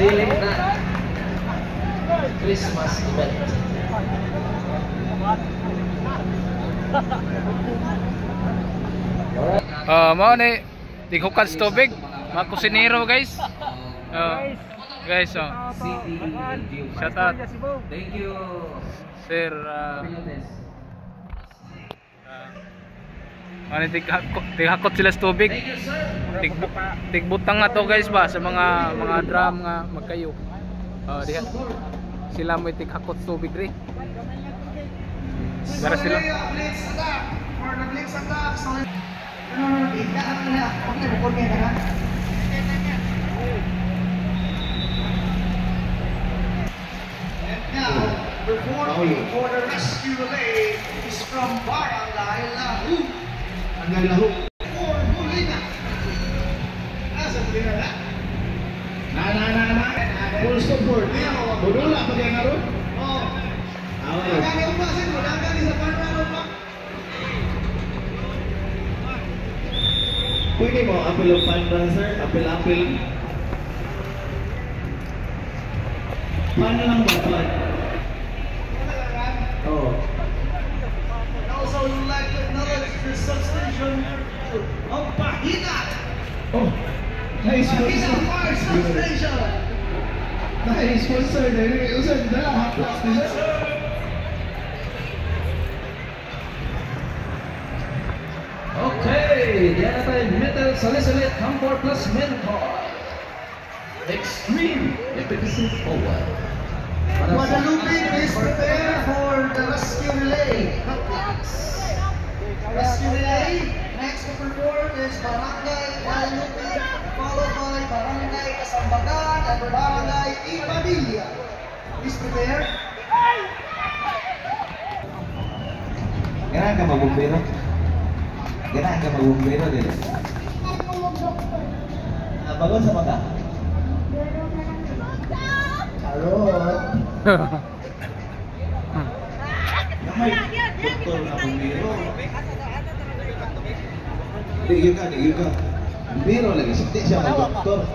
Dilim na Christmas event. Mao ni tighukan sa tubig, mga kusinero guys. Guys, shout out. Thank you. Sir, tighakot sila sa tubig. Tigbutang nga to guys ba sa mga drum nga magkayo. Diha sila may tighakot sa tubig ri. Gara sila. Now, performing for the rescue relay is from Barangay Lahu. Barangay Lahu. For Bulina. Asa Bulina na? Full support. Budula pa kaya nga ron? Oo. Nagani ko pa sa mo, nagani sa Barangay pa. Pwede mo, apel ang pan sir? Apel. Paano lang ba? Oh. And also, I would like to acknowledge the substation of Pahina. Oh, nice sponsor. Pahina Fire Substation. Nice sponsor. Usan na lang. Okay, di natin metal salisalit Campor plus mentor. Extreme efficacy forward. Guadalupe, please prepare for the rescue relay. Rescue relay. Next to perform is Barangay Guadalupe, followed by Barangay Kasambagan and Barangay Ipadilla. Please prepare. Ganahan ka mabumbero? Ganahan ka mabumbero din? Bago sa mata? Charot! Namay, doktor na bumbero. Digil ka. Bumbero lagi, sakti siya mag-doktor.